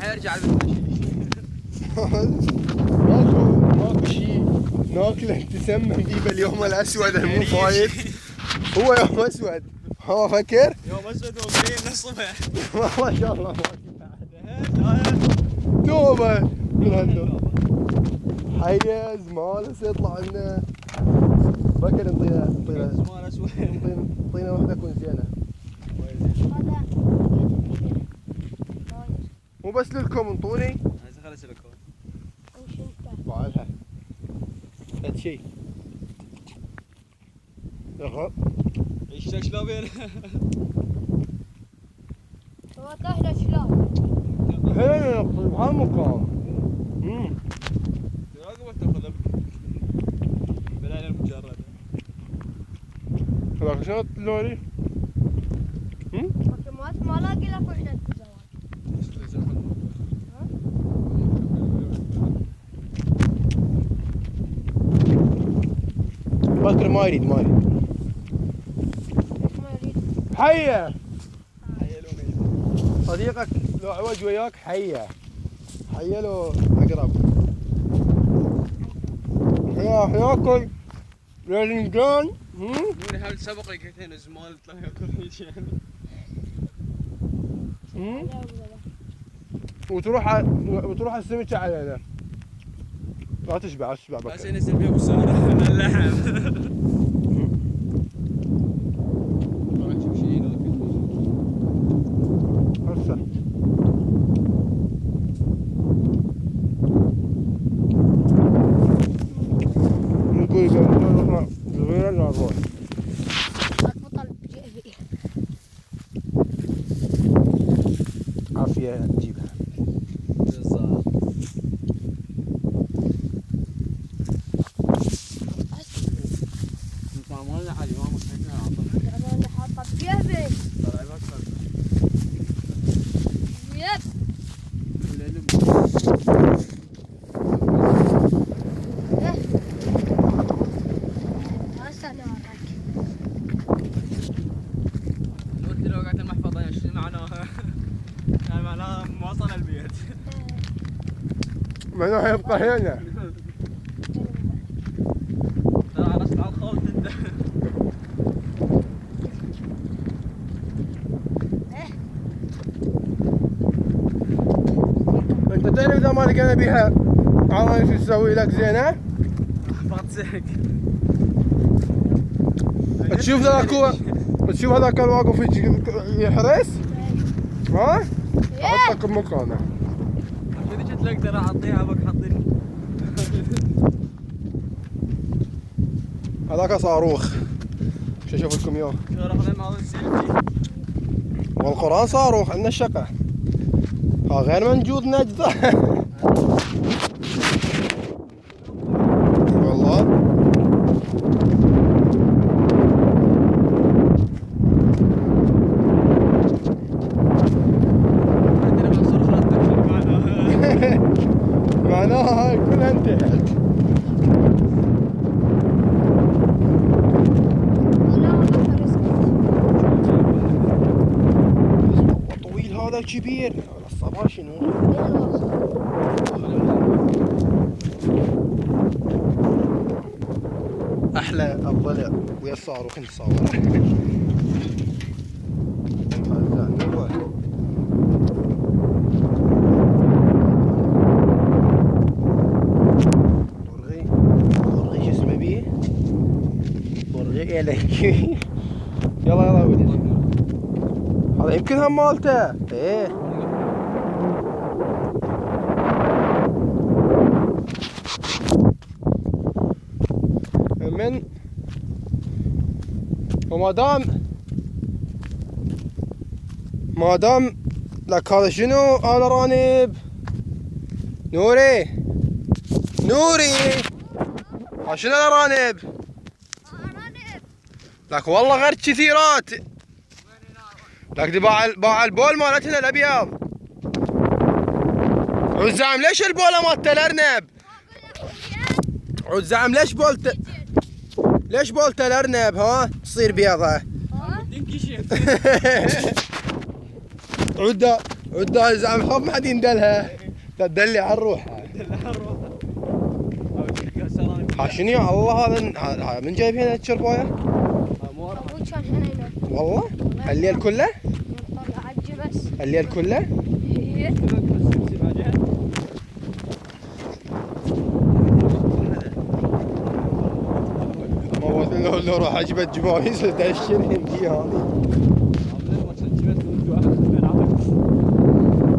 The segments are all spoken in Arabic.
حيرجع المشي. ماكو شيء ناكله تسمم فيه باليوم الاسود المو فايت. هو يوم اسود. هو فكر يوم اسود ومسكين الصبح. ما شاء الله توبه من هالدور. حيز مالس يطلع لنا بكر نطينا واحده تكون زينه. مو بس لكم انطوني. عايز اخلص لكم. بعدها فد شيء. يلا ايش شلون بين؟ هو كهله شلون؟ هنا بهالمكان. راقبك تاخذ بالعين المجرده. هذاك شنو اللوري؟ ما لاقي لك وحده تتزوج. بكر ما يريد ما يريد. حيه صديقك لو عوج وياك حيه لو اقرب. ياكل رنجان. نوري حاول تسبق لي كثير زمال طلع ياكل هيك يعني. وتروح السمكه علينا. لا تشبع بكر. بس ينزل فيها بساره اللحم. هسه نقول اذا نروح صغيره نروح. عافيه نجيبها. لو قعدت المحفظه ايش معناها؟ يعني معناها ما وصل البيت. معناها يبقى هنا. ترى عرست على الخوف انت. انت تعرف اذا ما لقينا بيها عواني شو تسوي لك زينه؟ فاطسك. تشوف هذاك الواقف يحرس؟ ها؟ احطك بمكانه. كذا جيت لك ترى اعطيها بك حاطين. هذاك صاروخ. شو اشوف لكم اياه؟ راح نماذج سيلفي. والقرآن صاروخ عندنا الشقة. ها غير منجود نجدة. والله معناها هاي كلها انتهت. طويل هذا كبير. الصبا شنو؟ احلى الضلع ويا الصاروخ نتصور. برغي شو اسمه بيه؟ برغي الك. يلا يا ولد. هذا يمكن هم مالته. ايه من ما دام لك هذا شنو الارانب؟ نوري ها شنو الارانب؟ لك والله غير كثيرات. لك دي باع البول مالتنا الابيض. عود زعم ليش البوله مالته الارنب؟ عود زعم ليش بولته الارنب ها؟ تصير بيضة. دينكي شيف. وانت زعم خاف ما حد يندلها. تدلي على الروح. حاشني الله هذا من جايب هنا الشربايه؟ ابوي كان هنا ينام. والله؟ الليل كله؟ طلع الجمس. الليل كله؟ هي. لو راح اجيب جماهير دشين هندي هذه.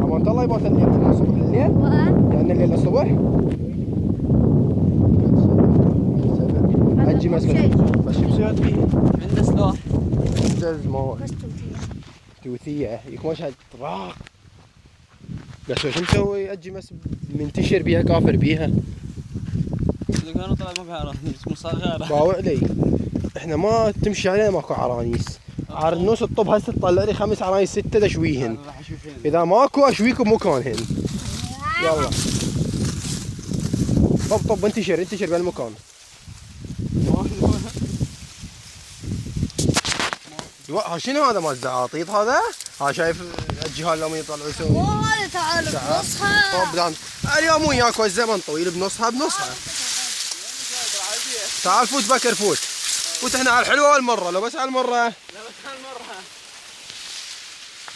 امان الله يبغى الليل من الصبح لليل؟ يعني الليل الصبح؟ اجي مسك بس بسويت فيه؟ عنده سلاح. جاز ما هو بس توتيه. توثية يكون شاد راق. بس وش مسوي اجي مس منتشر بيها كافر بيها. اذا كانوا طلع ما بعرانيس مصغره. باوع لي احنا ما تمشي علينا ماكو عرانيس. عرنوس الطب هسه تطلع لي 5 عرايس 6 اشويهن. اذا ماكو اشويكم مكانهن. يلا طب انتشر بالمكان. ها شنو هذا مال الزعاطيط هذا؟ ها شايف الجهال لما يطلعوا يسوون. هذا تعال بنصها. طب اليوم وياك والزمن طويل بنصها. تعال فوت بكر فوت احنا على الحلوه والمره. لو بس على المره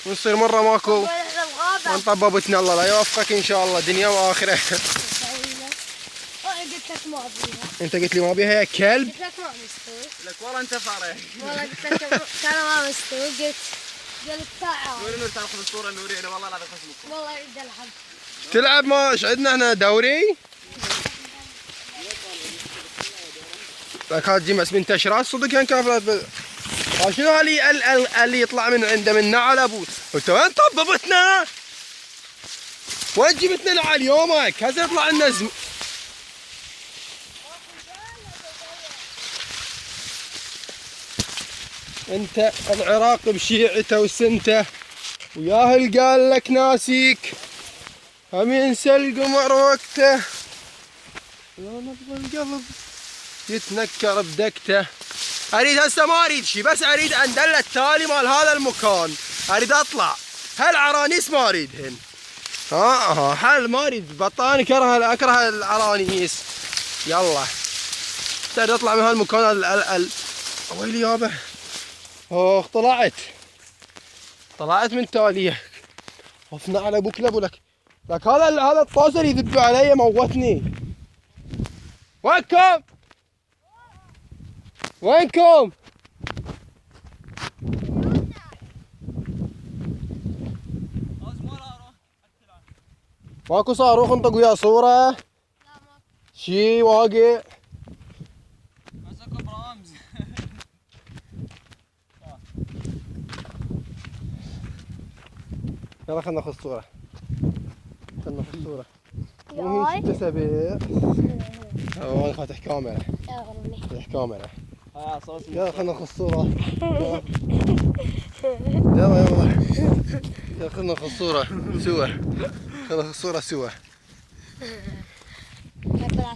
ونصير مره ماكو ونطببتنا. الله لا يوفقك ان شاء الله دنيا واخره. قلت لك ما ابيها. انت قلت لي ما بيها يا كلب. قلت لك ما مستوي. لك والله انت فارح. والله قلت لك كان ما مستوي. قلت تعال. نور تاخذ الصوره نوري انا والله لا خصمك. والله يد الحب. تلعب ما ايش عندنا احنا دوري. لك هاد جمس منتشرات صدق كان كافلات. شنو اللي يطلع من عنده من نعل ابو. انت وين طببتنا؟ وين جبتنا نعل يومك؟ هسه يطلع لنا انت العراق بشيعته وسنته وياهل قال لك ناسيك هم ينسى القمر وقته. يا نبض القلب يتنكر بدكته. اريد هسه ما اريد شي بس اريد اندل التالي مال هذا المكان. اريد اطلع هالعرانيس ما اريدهن. حل ما اريد بطاني اكره العرانيس. يلا اريد اطلع من هالمكان ويلي يابا. اخ طلعت من تاليه. خفنا على ابوك لابو لك هذا الطاسر يذب علي موتني. وينكم؟ ماكو صاروخ انطق وياه صورة؟ شي واقع؟ مسكوا برامز. يلا خلنا ناخذ صورة. مو هي 6 أسابيع. انا فاتح كاميرا. يلا خلنا ناخذ صورة. يلا خلنا ناخذ صورة سوا. خلنا ناخذ صورة سوا. والله